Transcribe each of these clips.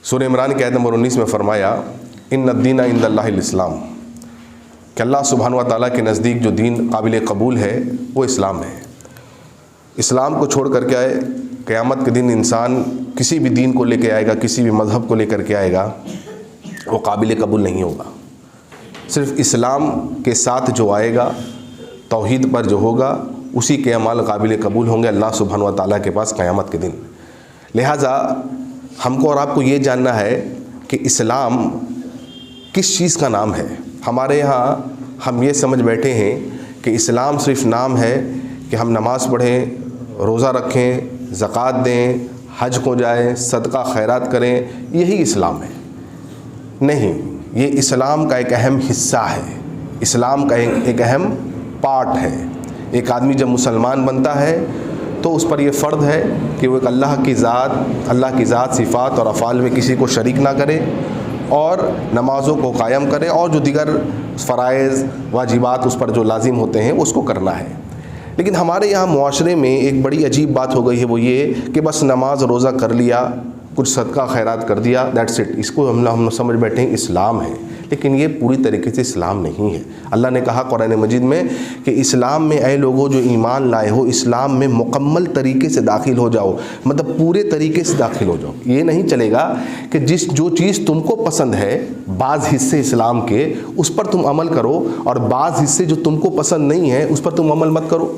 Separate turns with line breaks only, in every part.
सूरह इमरान की आयत नंबर 19 में फरमाया इन्नद्दीना इंदल्लाहिल इस्लाम, कि अल्लाह सुब्हानहु व तआला के नज़दीक जो दीन काबिल कबूल है वो इस्लाम है। इस्लाम को छोड़ करके आए क़यामत के दिन इंसान किसी भी दीन को लेकर आएगा, किसी भी मज़हब को लेकर के आएगा, वो काबिल कबूल नहीं होगा। सिर्फ़ इस्लाम के साथ जो आएगा, तौहीद पर जो होगा, उसी के अमाल काबिल कबूल होंगे अल्लाह सुब्हानहु व तआला के पास क़यामत के दिन। लिहाजा हमको और आपको ये जानना है कि इस्लाम किस चीज़ का नाम है। हमारे यहाँ हम ये समझ बैठे हैं कि इस्लाम सिर्फ़ नाम है कि हम नमाज़ पढ़ें, रोज़ा रखें, ज़कात दें, हज को जाएं, सदका खैरात करें, यही इस्लाम है। नहीं, ये इस्लाम का एक अहम हिस्सा है, इस्लाम का एक अहम पार्ट है। एक आदमी जब मुसलमान बनता है तो उस पर यह फ़र्ज़ है कि वो एक अल्लाह की ज़ात सिफ़ात और अफ़ाल में किसी को शरीक ना करे और नमाज़ों को कायम करे और जो दिगर फ़राइज़ वाजिबात उस पर जो लाजिम होते हैं उसको करना है। लेकिन हमारे यहाँ मुआशरे में एक बड़ी अजीब बात हो गई है, वो ये कि बस नमाज रोज़ा कर लिया, कुछ सदका खैरात कर दिया, दैट्स इट, इसको हम समझ बैठे हैं इस्लाम है। लेकिन ये पूरी तरीके से इस्लाम नहीं है। अल्लाह ने कहा कुरान मजीद में कि इस्लाम में ऐ लोगों जो ईमान लाए हो, इस्लाम में मुकम्मल तरीके से दाखिल हो जाओ, मतलब पूरे तरीके से दाखिल हो जाओ। ये नहीं चलेगा कि जो चीज़ तुमको पसंद है, बाज़ हिस्से इस्लाम के, उस पर तुम अमल करो और बाज़ हिस्से जो तुमको पसंद नहीं है उस पर तुम अमल मत करो।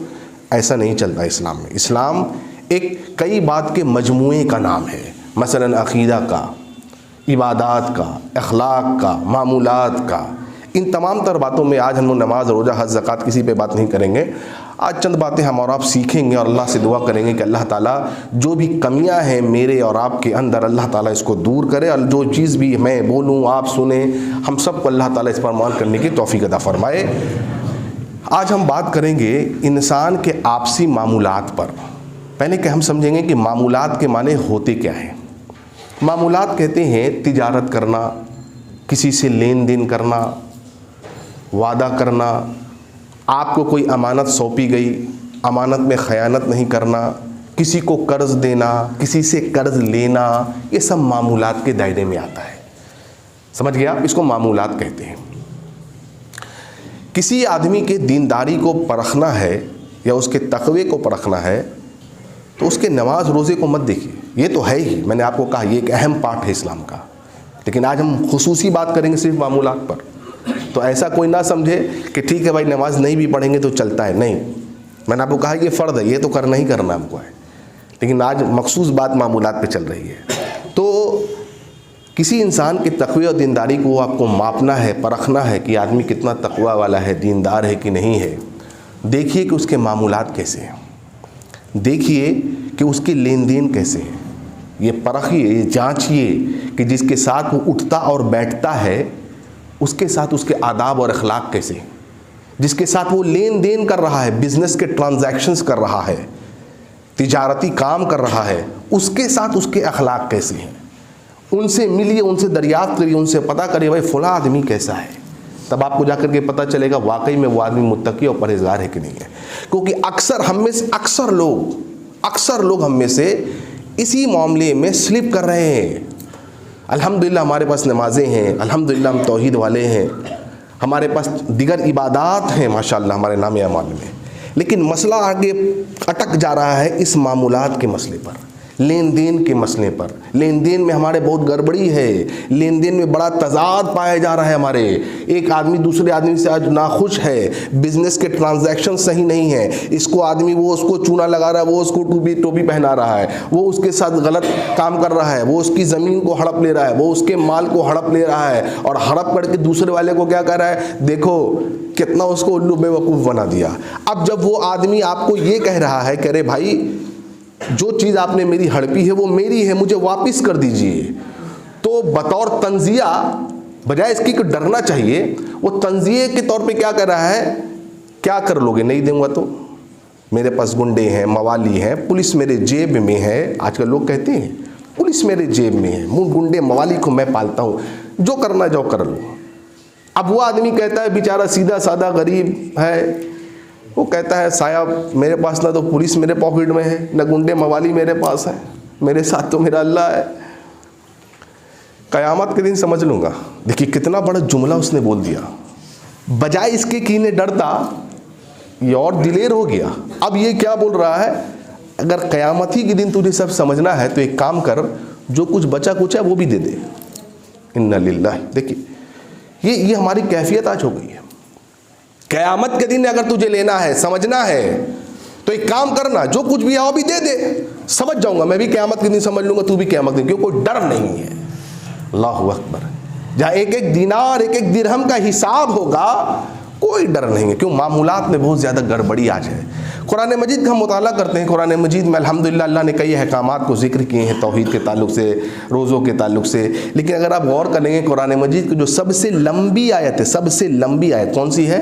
ऐसा नहीं चलता इस्लाम में। इस्लाम एक कई बात के मजमूए का नाम है, मसलन अक़ीदा का, इबादात का, अखलाक का, मामूलात का। इन तमाम तर बातों में आज हम लोग नमाज, रोज़ा, हज, ज़कात किसी पे बात नहीं करेंगे। आज चंद बातें हम और आप सीखेंगे और अल्लाह से दुआ करेंगे कि अल्लाह ताला जो भी कमियां हैं मेरे और आपके अंदर, अल्लाह ताला इसको दूर करे और जो चीज़ भी मैं बोलूँ, आप सुने, हम सबको अल्लाह ताला इस पर अमल करने की तौफीक अता फरमाए। आज हम बात करेंगे इंसान के आपसी मामूलात पर। पहले कि हम समझेंगे कि मामूलात के माने होते क्या हैं। मामूलात कहते हैं तिजारत करना, किसी से लेन देन करना, वादा करना, आपको कोई अमानत सौंपी गई, अमानत में ख़यानत नहीं करना, किसी को कर्ज़ देना, किसी से कर्ज़ लेना, ये सब मामूलात के दायरे में आता है। समझ गया? इसको मामूलात कहते हैं। किसी आदमी के दीनदारी को परखना है या उसके तक़वे को परखना है तो उसके नमाज रोज़े को मत देखिए, ये तो है ही, मैंने आपको कहा ये एक अहम पार्ट है इस्लाम का। लेकिन आज हम खुसूसी बात करेंगे सिर्फ मामूलात पर। तो ऐसा कोई ना समझे कि ठीक है भाई नमाज नहीं भी पढ़ेंगे तो चलता है, नहीं, मैंने आपको कहा ये फ़र्ज़ है, ये तो करना ही करना हमको है। लेकिन आज मखसूस बात मामूलात पे चल रही है। तो किसी इंसान के तक़वे और दीनदारी को आपको मापना है, परखना है कि आदमी कितना तक़वा वाला है, दीनदार है कि नहीं है। देखिए कि उसके मामूलात कैसे हैं, देखिए कि उसके लेन देन कैसे हैं, ये परखिए, ये जांचिए कि जिसके साथ वो उठता और बैठता है उसके साथ उसके आदाब और अखलाक कैसे हैं, जिसके साथ वो लेन देन कर रहा है, बिज़नेस के ट्रांजैक्शंस कर रहा है, तिजारती काम कर रहा है, उसके साथ उसके अखलाक कैसे हैं। उनसे मिलिए, उनसे दरियाफ्त करिए, उनसे पता करिए भाई फ़लाँ आदमी कैसा है, तब आपको जाकर के पता चलेगा वाकई में वो आदमी मुत्तकी और परहेज़गार है कि नहीं है। क्योंकि अक्सर लोग हम में से इसी मामले में स्लिप कर रहे हैं। अल्हम्दुलिल्लाह हमारे पास नमाज़ें हैं, अल्हम्दुलिल्लाह हम तौहीद वाले हैं, हमारे पास दिगर इबादात हैं माशाअल्लाह हमारे नाम अमाल में, लेकिन मसला आगे अटक जा रहा है इस मामूलात के मसले पर, लेन देन के मसले पर। लेन देन में हमारे बहुत गड़बड़ी है, लेन देन में बड़ा तजाद पाया जा रहा है हमारे। एक आदमी दूसरे आदमी से आज नाखुश है, बिजनेस के ट्रांजैक्शन सही नहीं है, इसको आदमी वो उसको चूना लगा रहा है, वो उसको टोपी पहना रहा है, वो उसके साथ गलत काम कर रहा है, वो उसकी ज़मीन को हड़प ले रहा है, वो उसके माल को हड़प ले रहा है और हड़प करके दूसरे वाले को क्या कर रहा है, देखो कितना उसको उल्लू बेवकूफ़ बना दिया। अब जब वो आदमी आपको ये कह रहा है कि अरे भाई जो चीज़ आपने मेरी हड़पी है वो मेरी है, मुझे वापस कर दीजिए, तो बतौर तंजिया, बजाय इसकी कि डरना चाहिए, वो तंजिए के तौर पे क्या कर रहा है, क्या कर लोगे, नहीं दूंगा तो मेरे पास गुंडे हैं, मवाली हैं, पुलिस मेरे जेब में है। आजकल लोग कहते हैं पुलिस मेरे जेब में है, गुंडे मवाली को मैं पालता हूँ, जो करना जाओ कर लो। अब वो आदमी कहता है बेचारा सीधा साधा गरीब है, वो कहता है साहब मेरे पास ना तो पुलिस मेरे पॉकेट में है, ना गुंडे मवाली मेरे पास है, मेरे साथ तो मेरा अल्लाह है। क़यामत के दिन समझ लूँगा। देखिए कितना बड़ा जुमला उसने बोल दिया, बजाय इसके कि इन्हें डरता, ये और दिलेर हो गया। अब ये क्या बोल रहा है, अगर क़यामत ही के दिन तुझे सब समझना है तो एक काम कर, जो कुछ बचा कुछ है वो भी दे दे। इन्ना लिल्लाह। देखिए ये हमारी कैफियत आज हो गई है। क़यामत के दिन अगर तुझे लेना है, समझना है, तो एक काम करना, जो कुछ भी है वो भी दे दे, समझ जाऊंगा मैं भी क़यामत के दिन, समझ लूंगा तू भी क़यामत के दिन, क्यों कोई डर नहीं है। अल्लाहु अकबर। जहाँ एक एक दिनार एक एक दिरहम का हिसाब होगा, कोई डर नहीं है। क्यों, मामूलात में बहुत ज़्यादा गड़बड़ी आज है। कुरान मजीद का हम मुताला करते हैं, कुरान मजीद में अल्हम्दुलिल्लाह अल्लाह ने कई अहकामात को जिक्र किए हैं तौहीद के ताल्लुक से, रोज़ों के ताल्लुक से। लेकिन अगर आप गौर करेंगे कुरान मजीद की जो सबसे लंबी आयत है, सबसे लंबी आयत कौन सी है,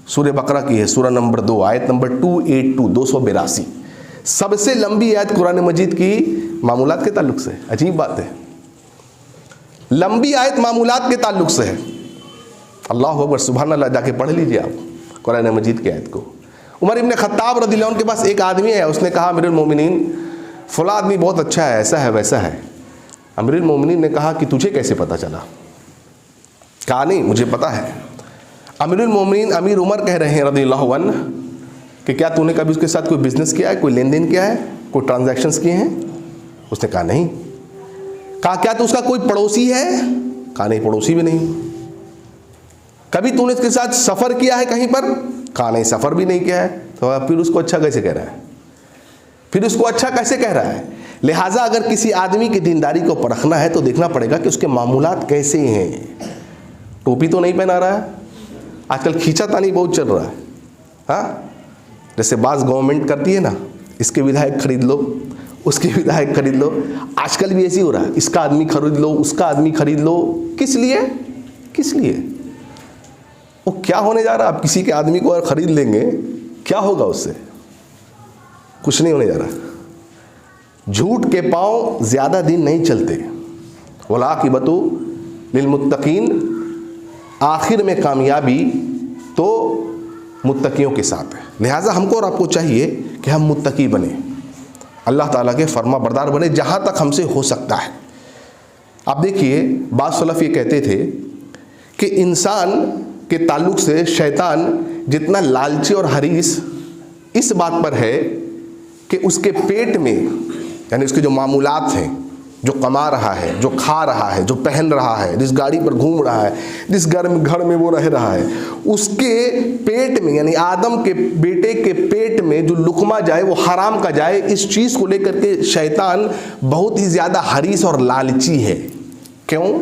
सूरह बकरा की है, सूरह नंबर 2 आयत नंबर 282, 282। सबसे लंबी आयत कुरान मजीद की मामूलात के ताल्लुक से। अजीब बात है, लंबी आयत मामूलात के ताल्लुक से है। अल्लाह अकबर, सुभान अल्लाह। जाके पढ़ लीजिए आप कुरान मजीद की आयत को। उमर इब्न खत्ताब रज़ियल्लाहु अन्हु के पास एक आदमी है, उसने कहा अमीरुल मोमिनीन फला आदमी बहुत अच्छा है, ऐसा है वैसा है। अमीरुल मोमिनीन ने कहा कि तुझे कैसे पता चला? कहा नहीं मुझे पता है। अमीरुल मोमिनीन अमीर उमर कह रहे हैं रज़ियल्लाहु अन्हु कि क्या तूने कभी उसके साथ कोई बिजनेस किया है, कोई लेन देन किया है, कोई ट्रांजैक्शंस किए हैं? उसने कहा नहीं। कहा क्या तू उसका कोई पड़ोसी है? कहा नहीं, पड़ोसी भी नहीं। कभी तूने उसके साथ सफ़र किया है कहीं पर? कहा नहीं, सफ़र भी नहीं किया है। तो फिर उसको अच्छा कैसे कह रहा है? फिर उसको अच्छा कैसे कह रहा है? लिहाजा अगर किसी आदमी की दीनदारी को परखना है तो देखना पड़ेगा कि उसके मामूलात कैसे हैं। टोपी तो नहीं पहना रहा है, आजकल खींचातानी बहुत चल रहा है। हाँ, जैसे बाज़ गवर्नमेंट करती है ना, इसके विधायक खरीद लो, उसके विधायक खरीद लो। आजकल भी ऐसी हो रहा है, इसका आदमी खरीद लो, उसका आदमी खरीद लो। किस लिए? किस लिए? वो क्या होने जा रहा है? आप किसी के आदमी को अगर खरीद लेंगे, क्या होगा उससे? कुछ नहीं होने जा रहा। झूठ के पांव ज़्यादा दिन नहीं चलते। वल आक़िबतु लिलमुत्तक़ीन, आखिर में कामयाबी तो मुत्तकियों के साथ है। लिहाजा हमको और आपको चाहिए कि हम मुत्तकी बने, अल्लाह ताला के फर्मा बरदार बने जहाँ तक हमसे हो सकता है। आप देखिए, बाज़ सलफ़ ये कहते थे कि इंसान के ताल्लुक से शैतान जितना लालची और हरीस इस बात पर है कि उसके पेट में, यानी उसके जो मामूलात हैं, जो कमा रहा है, जो खा रहा है, जो पहन रहा है, जिस गाड़ी पर घूम रहा है, जिस घर में वो रह रहा है, उसके पेट में, यानी आदम के बेटे के पेट में जो लुकमा जाए वो हराम का जाए, इस चीज़ को लेकर के शैतान बहुत ही ज़्यादा हरीस और लालची है। क्यों?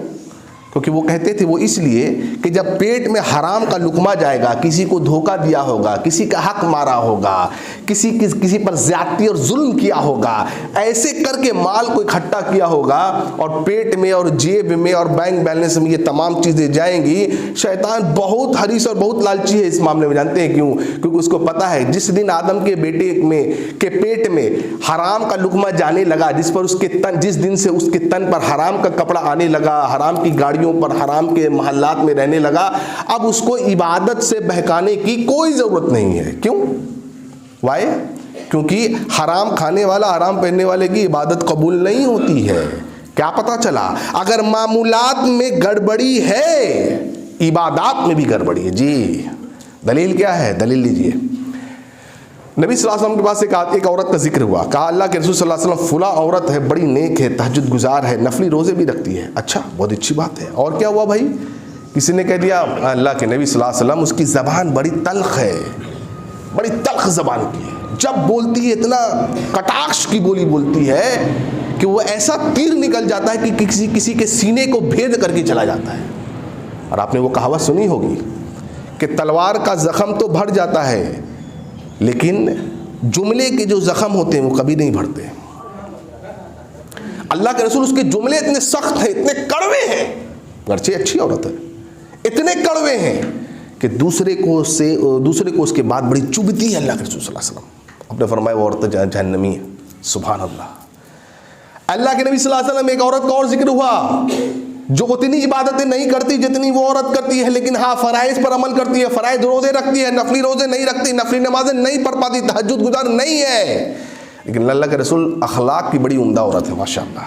क्योंकि वो कहते थे वो इसलिए कि जब पेट में हराम का लुकमा जाएगा, किसी को धोखा दिया होगा, किसी का हक मारा होगा, किसी पर ज्यादती और जुल्म किया होगा, ऐसे करके माल को इकट्ठा किया होगा और पेट में और जेब में और बैंक बैलेंस में ये तमाम चीज़ें जाएंगी। शैतान बहुत हरीस और बहुत लालची है इस मामले में। जानते हैं क्यों? क्योंकि उसको पता है जिस दिन आदम के बेटे के पेट में हराम का लुकमा जाने लगा, जिस दिन से उसके तन पर हराम का कपड़ा आने लगा, हराम की गाड़ी पर, हराम के महल्लात में रहने लगा, अब उसको इबादत से बहकाने की कोई जरूरत नहीं है। क्यों? वाई? क्योंकि हराम खाने वाला, हराम पहनने वाले की इबादत कबूल नहीं होती है। क्या पता चला? अगर मामूलात में गड़बड़ी है, इबादत में भी गड़बड़ी है। जी, दलील क्या है? दलील लीजिए। नबी सल्लल्लाहु अलैहि वसल्लम के पास एक औरत का जिक्र हुआ। कहा अल्लाह के रसूल सल्लल्लाहु अलैहि वसल्लम, फुला औरत है, बड़ी नेक है, तहज्जुद गुजार है, नफली रोज़े भी रखती है। अच्छा, बहुत अच्छी बात है। और क्या हुआ भाई? किसी ने कह दिया अल्लाह के नबी सल्लल्लाहु अलैहि वसल्लम, उसकी ज़बान बड़ी तल्ख है, बड़ी तल्ख ज़बान की है, जब बोलती है इतना कटाक्ष की बोली बोलती है कि वो ऐसा तीर निकल जाता है कि किसी के सीने को भेद करके चला जाता है। और आपने वो कहावत सुनी होगी कि तलवार का ज़ख़म तो भर जाता है, लेकिन जुमले के जो ज़ख़म होते हैं वो कभी नहीं भरते। अल्लाह के रसूल, उसके जुमले इतने सख्त हैं, इतने कड़वे हैं, गर्चे अच्छी औरत है, इतने कड़वे हैं कि दूसरे को उसके बाद बड़ी चुभती है। अल्लाह के रसूल सल्लल्लाहु अलैहि वसल्लम अपने फरमाया वो औरत जहन्नमी है। सुभान अल्लाह। अल्लाह के नबी सल्लल्लाहु अलैहि वसल्लम, एक औरत का और जिक्र हुआ जो उतनी इबादतें नहीं करती जितनी वो औरत करती है, लेकिन हाँ फ़राइज़ पर अमल करती है, फ़राइज़ रोज़े रखती है, नफली रोज़े नहीं रखती, नफली नमाजें नहीं पढ़ पाती, तहज्जुद गुजार नहीं है, लेकिन अल्लाह के रसूल अखलाक की बड़ी उम्दा औरत है, माशाअल्लाह।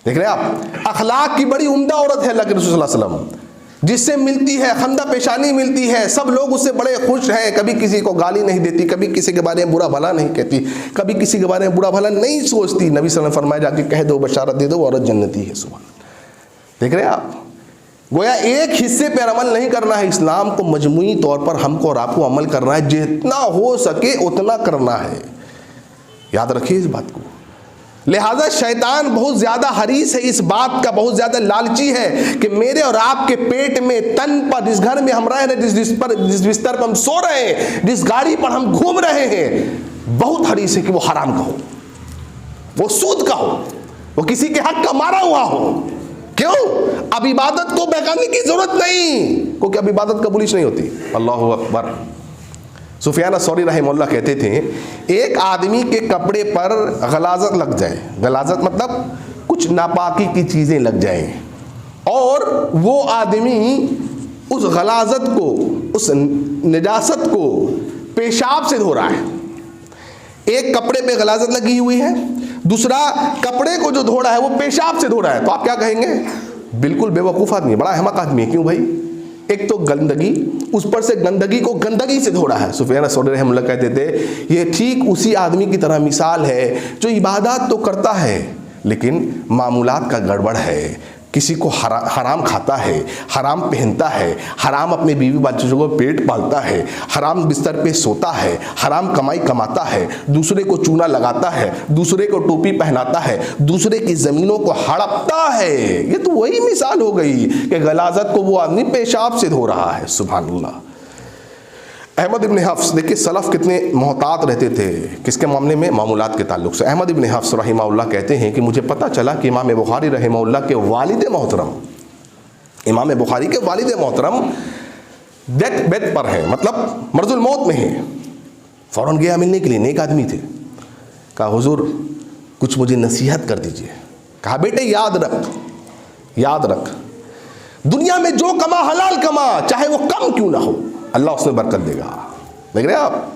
देख रहे हैं आप, अखलाक की बड़ी उम्दा औरत है अल्लाह के रसूल सल्लल्लाहु अलैहि वसल्लम, जिससे मिलती है खंदा पेशानी मिलती है, सब लोग उससे बड़े खुश हैं, कभी किसी को गाली नहीं देती, कभी किसी के बारे में बुरा भला नहीं कहती, कभी किसी के बारे में बुरा भला नहीं सोचती। नबी सल्लल्लाहु अलैहि वसल्लम फरमाया जाके कह दो, बशारत दे दो, औरत जन्नती है। सुभान। देख रहे हैं आप, गोया एक हिस्से पर अमल नहीं करना है, इस्लाम को मजमूई तौर पर हमको और आपको अमल करना है, जितना हो सके उतना करना है। याद रखिए इस बात को। लिहाजा शैतान बहुत ज्यादा हरीस है इस बात का, बहुत ज्यादा लालची है कि मेरे और आपके पेट में, तन पर, जिस घर में हम रह रहे हैं, जिस बिस्तर पर हम सो रहे हैं, जिस गाड़ी पर हम घूम रहे हैं, बहुत हरीस है कि वो हराम का हो, वो सूद का हो, वो किसी के हक का मारा हुआ हो। क्यों? अब इबादत को बहकाने की जरूरत नहीं, क्योंकि अब इबादत कबूल नहीं होती। अल्लाहु अकबर। सुफियान सौरी रहमहुल्लाह कहते थे, एक आदमी के कपड़े पर गलाजत लग जाए, गलाजत मतलब कुछ नापाकी की चीज़ें लग जाएं, और वो आदमी उस गलाजत को, उस निजासत को पेशाब से धो रहा है। एक कपड़े पे गलाजत लगी हुई है, दूसरा कपड़े को जो धो रहा है वो पेशाब से धो रहा है, तो आप क्या कहेंगे? बिल्कुल बेवकूफ़ आदमी है, बड़ा अहमक आदमी है। क्यों भाई? एक तो गंदगी, उस पर से गंदगी को गंदगी से धो रहा है। सुफियान सौरी रहमहुल्लाह कहते थे, ये ठीक उसी आदमी की तरह मिसाल है जो इबादत तो करता है लेकिन मामूलात का गड़बड़ है, किसी को हराम खाता है, हराम पहनता है, हराम अपने बीवी बच्चों को पेट पालता है, हराम बिस्तर पे सोता है, हराम कमाई कमाता है, दूसरे को चूना लगाता है, दूसरे को टोपी पहनाता है, दूसरे की ज़मीनों को हड़पता है। ये तो वही मिसाल हो गई कि गलाजत को वो आदमी पेशाब से धो रहा है। सुभानअल्लाह। अहमद इब्न हफ्स, देखिए सलफ़ कितने मोहतात रहते थे किसके मामले में? मामूलात के ताल्लुक़ से। अहमद इब्न हफ्स रहमहुल्लाह कहते हैं कि मुझे पता चला कि इमाम बुखारी रहमहुल्लाह के वालिद मोहतरम, इमाम बुखारी के वालिद मोहतरम बेड पर हैं, मतलब मर्जुल मौत में हैं। फ़ौरन गया मिलने के लिए, नेक आदमी थे। कहा हुजूर कुछ मुझे नसीहत कर दीजिए। कहा बेटे याद रख, याद रख, दुनिया में जो कमा हलाल कमा, चाहे वो कम क्यों ना हो, अल्लाह उसमें बरकत देगा। देख रहे हैं आप?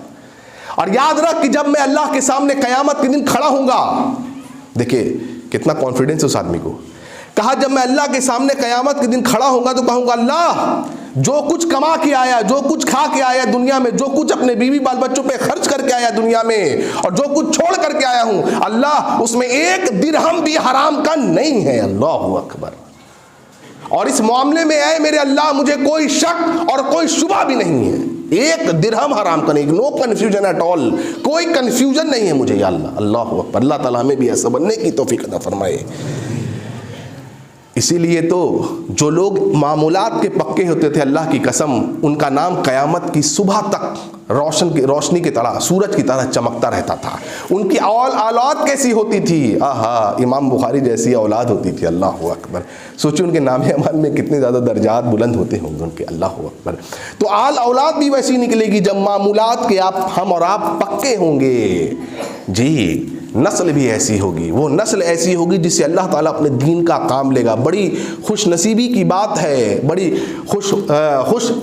और याद रख कि जब मैं अल्लाह के सामने कयामत के दिन खड़ा हूंगा, देखिए कितना कॉन्फिडेंस है उस आदमी को। कहा जब मैं अल्लाह के सामने कयामत के दिन खड़ा होऊंगा तो कहूंगा, अल्लाह जो कुछ कमा के आया, जो कुछ खा के आया दुनिया में, जो कुछ अपने बीवी बाल बच्चों पे खर्च करके आया दुनिया में, और जो कुछ छोड़ करके आया हूं, अल्लाह उसमें एक दिरहम भी हराम का नहीं है। अल्लाहु अकबर। और इस मामले में आए मेरे अल्लाह, मुझे कोई शक और कोई शुबा भी नहीं है, एक दिरहम हराम का नहीं, नो कन्फ्यूजन एट ऑल, कोई कन्फ्यूजन नहीं है मुझे। या अल्लाह, अल्लाह अकबर। अल्लाह ताला हमें भी ऐसा बनने की तौफीक अता फरमाए। इसीलिए तो जो लोग मामूलात के पक्के होते थे, अल्लाह की कसम, उनका नाम क़यामत की सुबह तक रोशनी की तरह, सूरज की तरह चमकता रहता था। उनकी औलाद कैसी होती थी? आहा, इमाम बुखारी जैसी औलाद होती थी। अल्लाह अकबर। सोचिए उनके नाम अमल में कितने ज़्यादा दर्जात बुलंद होते होंगे उनके। अल्लाह अकबर। तो औलाद भी वैसी निकलेगी जब मामूलात के हम और आप पक्के होंगे। जी, नस्ल भी ऐसी होगी, वो नस्ल ऐसी होगी जिससे अल्लाह ताला अपने दीन का काम लेगा। बड़ी खुश नसीबी की बात है, बड़ी खुश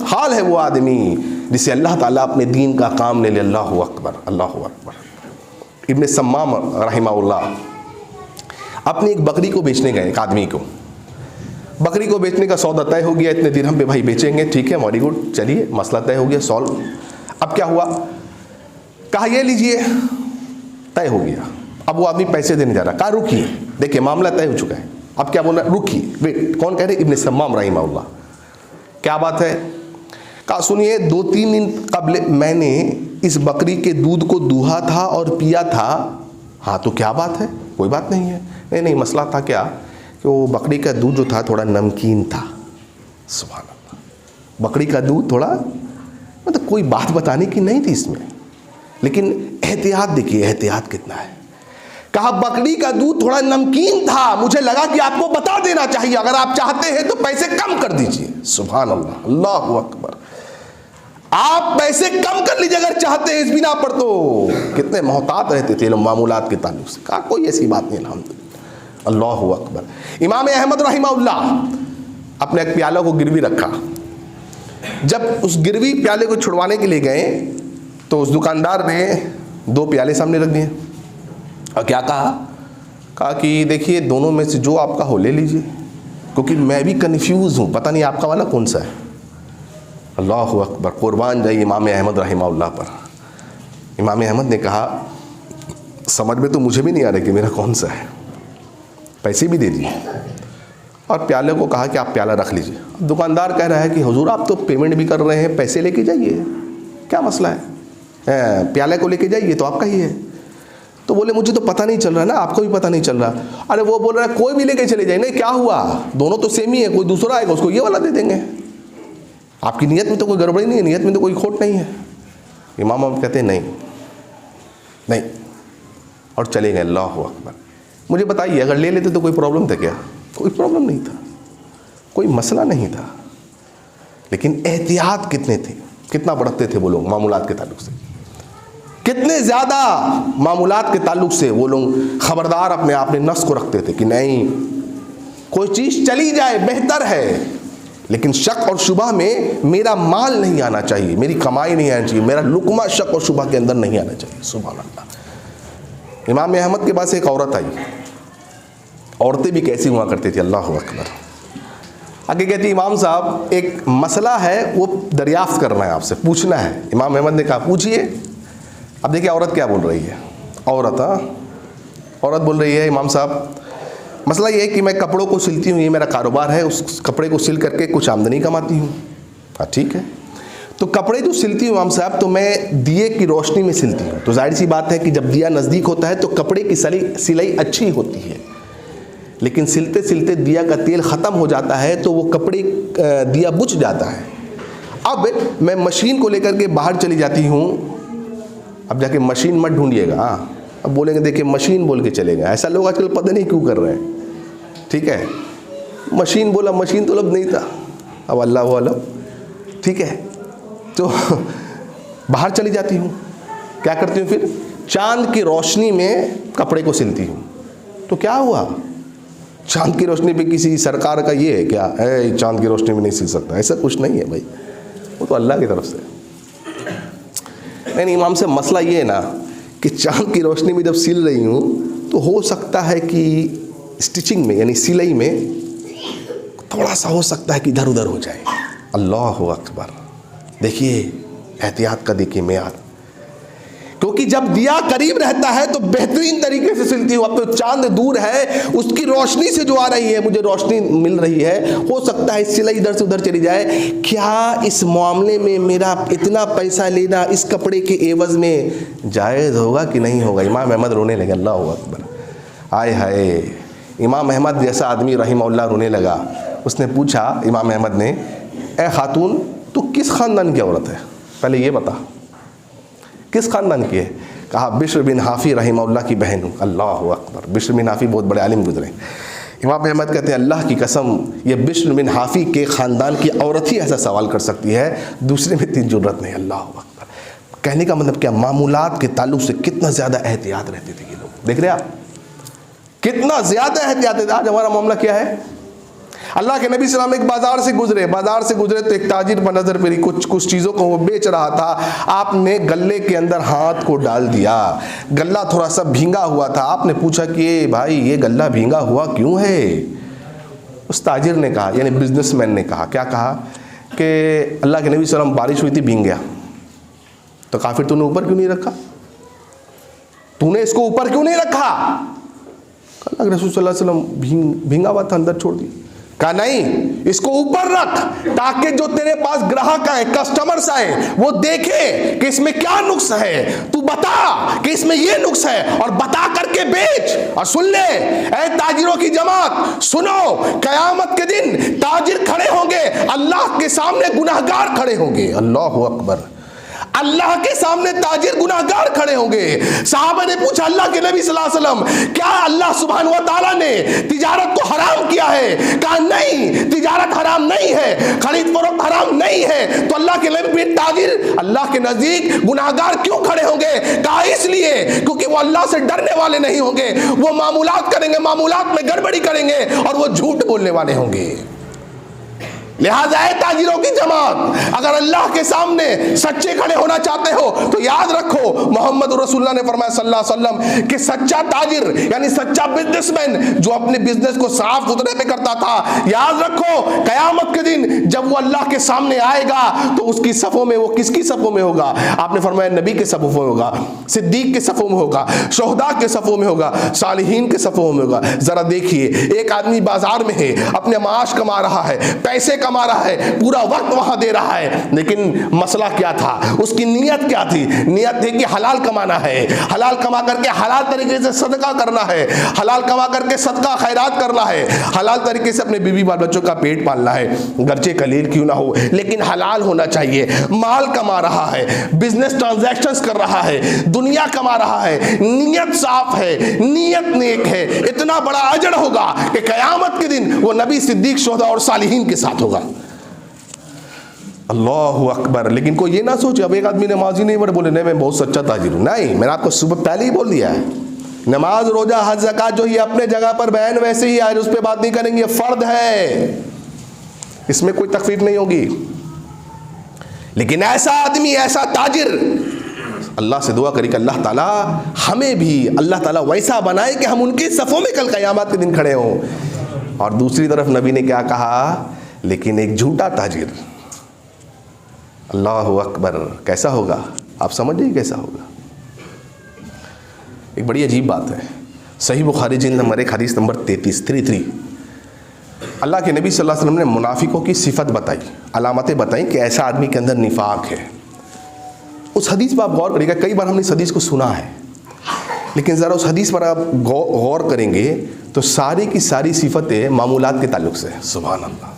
हाल है वो आदमी जिसे अल्लाह ताला अपने दीन का काम ले ले। अल्लाह अकबर, अल्लाह अकबर। इब्न सम्माम रहमहुल्लाह अपनी एक बकरी को बेचने गए, एक आदमी को। बकरी को बेचने का सौदा तय हो गया, इतने दिरहम पे भाई बेचेंगे, ठीक है, वेरी गुड, चलिए मसला तय हो गया, सॉल्व। अब क्या हुआ? कहा ये लीजिए, तय हो गया। अब वो आदमी पैसे देने जा रहा, कहा रुकिए, देखिए मामला तय हो चुका है, अब क्या बोल रहा है? रुकिए, वेट। कौन कह रहे? इब्न सम्माम रहमहुल्लाह। क्या बात है? कहा सुनिए, 2-3 दिन कबल मैंने इस बकरी के दूध को दूहा था और पिया था। हाँ तो क्या बात है? कोई बात नहीं है। नहीं, मसला था क्या कि वो बकरी का दूध जो था थोड़ा नमकीन था। सुभान अल्लाह। बकरी का दूध थोड़ा, मतलब कोई बात बताने की नहीं थी इसमें, लेकिन एहतियात देखिए, एहतियात कितना है। कहा बकरी का दूध थोड़ा नमकीन था, मुझे लगा कि आपको बता देना चाहिए, अगर आप चाहते हैं तो पैसे कम कर दीजिए। सुभान अल्लाह, अल्लाहु अकबर। आप पैसे कम कर लीजिए अगर चाहते हैं इस बिना पर। तो कितने मोहतात रहते थे मामूलात के ताल्लुक से। कहा कोई ऐसी बात नहीं, अल्हम्दुलिल्लाह, अल्लाहु अकबर। इमाम अहमद रहमहुल्लाह अपने एक प्याला को गिरवी रखा। जब उस गिरवी प्याले को छुड़वाने के लिए गए तो उस दुकानदार ने 2 प्याले सामने रख दिए और क्या कहा? कहा कि देखिए दोनों में से जो आपका हो ले लीजिए, क्योंकि मैं भी कन्फ्यूज़ हूँ, पता नहीं आपका वाला कौन सा है। अल्लाह अकबर, कुर्बान जाइए इमाम अहमद रहिमहुल्लाह पर। इमाम अहमद ने कहा समझ में तो मुझे भी नहीं आ रहा कि मेरा कौन सा है, पैसे भी दे दिए और प्याले को कहा कि आप प्याला रख लीजिए। दुकानदार कह रहा है कि हुजूर आप तो पेमेंट भी कर रहे हैं, पैसे लेके जाइए, क्या मसला है, प्याले को लेके जाइए तो आपका ही है। तो बोले मुझे तो पता नहीं चल रहा ना, आपको भी पता नहीं चल रहा। अरे वो बोल रहा है कोई भी लेके चले जाए, नहीं क्या हुआ, दोनों तो सेम ही है, कोई दूसरा आएगा उसको ये वाला दे देंगे, आपकी नीयत में तो कोई गड़बड़ी नहीं है, नीयत में तो कोई खोट नहीं है। इमाम अब कहते हैं नहीं नहीं, और चले गए। अल्लाह अकबर। मुझे बताइए अगर ले लेते तो कोई प्रॉब्लम था क्या? कोई प्रॉब्लम नहीं था, कोई मसला नहीं था, लेकिन एहतियात कितने थे, कितना बरतते थे वो लोग मामूलात के ताल्लुक से, कितने ज़्यादा मामूलात के ताल्लुक से वो लोग खबरदार अपने आप में नफ्स को रखते थे कि नहीं कोई चीज़ चली जाए बेहतर है, लेकिन शक और शुबह में मेरा माल नहीं आना चाहिए, मेरी कमाई नहीं आनी चाहिए, मेरा लुकमा शक और शुबह के अंदर नहीं आना चाहिए। सुभान अल्लाह। इमाम अहमद के पास एक औरत आई, औरतें भी कैसी हुआ करती थी, अल्लाह अकबर। आगे कहती इमाम साहब एक मसला है वो दरियाफ्त करना है, आपसे पूछना है। इमाम अहमद ने कहा पूछिए। अब देखिए औरत क्या बोल रही है। औरत बोल रही है इमाम साहब मसला ये है कि मैं कपड़ों को सिलती हूँ, ये मेरा कारोबार है, उस कपड़े को सिल करके कुछ आमदनी कमाती हूँ। हाँ ठीक है, तो कपड़े जो सिलती हूँ इमाम साहब तो मैं दिए की रोशनी में सिलती हूँ, तो जाहिर सी बात है कि जब दिया नज़दीक होता है तो कपड़े की सिलाई अच्छी होती है, लेकिन सिलते सिलते दिया का तेल ख़त्म हो जाता है तो वो कपड़े दिया बुझ जाता है। अब मैं मशीन को लेकर के बाहर चली जाती हूँ। अब जाके मशीन मत ढूंढिएगा, हाँ अब बोलेंगे देखिए मशीन बोल के चलेगा, ऐसा लोग आजकल पता नहीं क्यों कर रहे हैं। ठीक है, मशीन बोला, मशीन तो लब नहीं था, अब अल्लाह वो अलग। ठीक है, तो बाहर चली जाती हूँ, क्या करती हूँ फिर चांद की रोशनी में कपड़े को सिलती हूँ। तो क्या हुआ, चांद की रोशनी पे किसी सरकार का ये है क्या, है चांद की रोशनी में नहीं सिल सकता, ऐसा कुछ नहीं है भाई, वो तो अल्लाह की तरफ से। नहीं इमाम से मसला ये है ना कि चांद की रोशनी में जब सिल रही हूँ तो हो सकता है कि स्टिचिंग में यानी सिलाई में थोड़ा सा हो सकता है कि इधर उधर हो जाए। अल्लाह अकबर। देखिए एहतियात का देखिए मेयार, क्योंकि जब दिया करीब रहता है तो बेहतरीन तरीके से सिलती हूँ। अब तो चांद दूर है, उसकी रोशनी से जो आ रही है मुझे रोशनी मिल रही है, हो सकता है सिलाई इधर से उधर चली जाए। क्या इस मामले में मेरा इतना पैसा लेना इस कपड़े के एवज में जायज़ होगा कि नहीं होगा? इमाम अहमद रोने लगे। अल्लाह अकबर। आय हाय, इमाम अहमद जैसा आदमी रहीमहुल्लाह रोने लगा। उसने पूछा इमाम अहमद ने, ए खातून तू किस ख़ानदान की औरत है, पहले ये बता किस ख़ानदान की है? कहा बिश्र बिन हाफ़ी रहीमहुल्लाह की बहन हूँ। अल्लाह अकबर। बिश्र बिन हाफ़ी बहुत बड़े आलिम गुजरे। इमाम अहमद कहते हैं अल्लाह की कसम ये बिश्र बिन हाफ़ी के ख़ानदान की औरत ही ऐसा सवाल कर सकती है, दूसरे में इतनी ज़रूरत नहीं। अल्लाह अकबर। कहने का मतलब क्या, मामूलात के ताल्लुक से कितना ज़्यादा एहतियात रहते थे ये लोग। देख रहे आप कितना ज़्यादा एहतियात है। आज हमारा मामला क्या है? अल्लाह के नबी सल्लल्लाहु अलैहि वसल्लम एक बाजार से गुजरे तो एक ताजिर पर नजर पड़ी, कुछ चीज़ों को वो बेच रहा था। आपने गल्ले के अंदर हाथ को डाल दिया, गल्ला थोड़ा सा भींगा हुआ था। आपने पूछा कि भाई ये गल्ला भींगा हुआ क्यों है? उस ताजिर ने कहा, यानी बिजनेसमैन ने कहा, क्या कहा कि अल्लाह के नबी सल्लल्लाहु अलैहि वसल्लम बारिश हुई थी भींग गया। तो कहा फिर तूने ऊपर क्यों नहीं रखा, तूने इसको ऊपर क्यों नहीं रखा? अल्लाह के रसूल सल्लल्लाहु अलैहि वसल्लम भींगा हुआ था, अंदर छोड़ दिया। कहा नहीं इसको ऊपर रख, ताकि जो तेरे पास ग्राहक आए, कस्टमर्स आए, वो देखे कि इसमें क्या नुक्स है, तू बता कि इसमें ये नुक्स है और बता करके बेच। और सुन ले ऐ ताजिरों की जमात, सुनो कयामत के दिन ताजिर खड़े होंगे, अल्लाह के सामने गुनाहगार खड़े होंगे। अल्लाह अकबर। अल्लाह के सामने ताजिर गुनाहगार खड़े होंगे। साहबा ने पूछा अल्लाह के नबी सल्लल्लाहु अलैहि वसल्लम क्या अल्लाह सुब्हान व तआला ने तिजारत को हराम किया है? कहा नहीं तिजारत हराम नहीं है, खरीद फरोख्त हराम नहीं है। तो अल्लाह के नबी ताजिर अल्लाह के नजदीक गुनाहगार क्यों खड़े होंगे? कहा इसलिए क्योंकि वो अल्लाह से डरने वाले नहीं होंगे, वो मामूलात करेंगे, मामूलात में गड़बड़ी करेंगे और वो झूठ बोलने वाले होंगे। लिहाजा है ताजिरों की जमात, अगर अल्लाह के सामने सच्चे खड़े होना चाहते हो तो याद रखो मोहम्मद रसूलुल्लाह ने फरमाया सल्लल्लाहु अलैहि वसल्लम कि सच्चा ताजिर यानी सच्चा बिजनेसमैन जो अपने बिजनेस को साफ सुथरे पे करता था, याद रखो कयामत के दिन जब वो अल्लाह के सामने आएगा तो उसकी सफों में, वो किसकी सफों में होगा? आपने फरमाया नबी के सफों में होगा, सिद्दीक के सफों में होगा, शोहदा के सफों में होगा, सालिहीन के सफों में होगा। जरा देखिए, एक आदमी बाजार में है, अपने माश कमा रहा है, पैसे कमा रहा है, पूरा वक्त वहां दे रहा है, लेकिन मसला क्या था? उसकी नीयत क्या थी? नियत थी कि हलाल कमाना है, हलाल कमा करके हलाल तरीके से सदका करना है, हलाल कमा करके सदका खैरात करना है, हलाल तरीके से अपने बीवी बाल बच्चों का पेट पालना है, गर्चे कलील क्यों ना हो लेकिन हलाल होना चाहिए। माल कमा रहा है, बिजनेस ट्रांजैक्शंस कर रहा है, दुनिया कमा रहा है, नियत साफ है, नियत नेक है, इतना बड़ा अजर होगा कि कयामत के दिन वो नबी, सिद्दीक, शोहदा और सालिहीन के साथ होगा। अल्लाहु अकबर। लेकिन कोई ये ना सोचे अब एक आदमी नमाजी नहीं पढ़े बोले नहीं मैं बहुत सच्चा ताजिर हूं। नहीं, मैंने आपको सुबह पहले ही बोल दिया है, नमाज, रोजा, हज, ज़कात जो ये अपने जगह पर बयान वैसे ही आज उस पर बात नहीं करेंगे, फर्द है, इसमें कोई तकलीफ नहीं होगी। लेकिन ऐसा आदमी, ऐसा ताजिर, अल्लाह से दुआ करी कि अल्लाह ताला हमें भी अल्लाह ताला वैसा बनाए कि हम उनके सफ़ों में कल क़यामत के दिन खड़े हों। और दूसरी तरफ नबी ने क्या कहा? लेकिन एक झूठा ताजिर, अल्लाहु अकबर, कैसा होगा? आप समझिए कैसा होगा। एक बड़ी अजीब बात है, सही बुखारी जिल्द नंबर 1 हदीस नंबर 33 अल्लाह के नबी सल्लल्लाहु अलैहि वसल्लम ने मुनाफिकों की सिफत बताई, अलामतें बताई कि ऐसा आदमी के अंदर निफाक है। उस हदीस पर आप गौर करिएगा, कई बार हमने इस हदीस को सुना है, लेकिन ज़रा उस हदीस पर आप गौर करेंगे तो सारी की सारी सिफतें मामूलात के ताल्लुक से। सुभान अल्लाह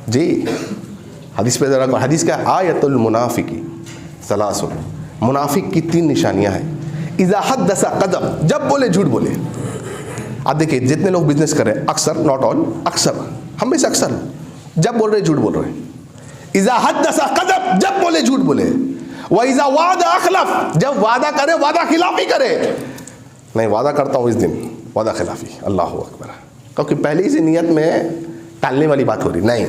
जी। हदीस पे ज़रा, हदीस क्या? आयतुल मुनाफिकी सलासुन, मुनाफिक की 3 निशानियां हैं। इज़ा हद्दसा कज़ब, जब बोले झूठ बोले। आप देखिए जितने लोग बिजनेस कर रहे हैं, अक्सर, नॉट ऑल, अक्सर, हम में से अक्सर जब बोल रहे झूठ बोल रहे हैं। इज़ा हद्दसा कज़ब, जब बोले झूठ बोले। व इज़ा वादा अखलफ, जब वादा करे वादा खिलाफी करे। नहीं, वादा करता हूँ इस दिन, वादा खिलाफी, अल्लाह अकबर, क्योंकि पहले ही से नियत में टालने वाली बात हो रही। नहीं,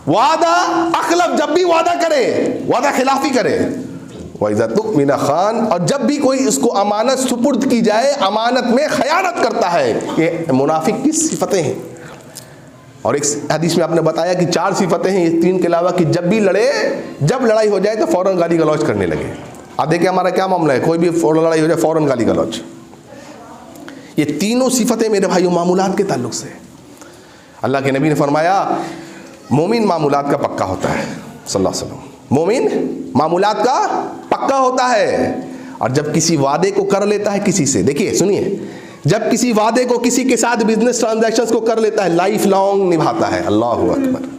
वादा अखलफ, जब भी वादा करे वादा खिलाफी करे। वइज़ा तुमिना खान, और जब भी कोई इसको अमानत सुपुर्द की जाए अमानत में खयानत करता है। ये मुनाफिक की सिफतें हैं। और एक हदीस में आपने बताया कि 4 सिफतें हैं, ये 3 के अलावा, कि जब भी लड़े, जब लड़ाई हो जाए तो फ़ौरन गाली गलौज करने लगे। अब देखिए हमारा क्या मामला है, कोई भी लड़ाई हो जाए फ़ौरन गाली गलौज। ये तीनों सिफतें मेरे भाइयों मामूलात के ताल्लुक से। अल्लाह के नबी ने फरमाया मोमिन मामूलात का पक्का होता है, सल्लल्लाहु अलैहि वसल्लम, मोमिन मामूलात का पक्का होता है। और जब किसी वादे को कर लेता है किसी से, देखिए सुनिए, जब किसी वादे को किसी के साथ बिजनेस ट्रांजैक्शंस को कर लेता है, लाइफ लॉन्ग निभाता है। अल्लाहु अकबर,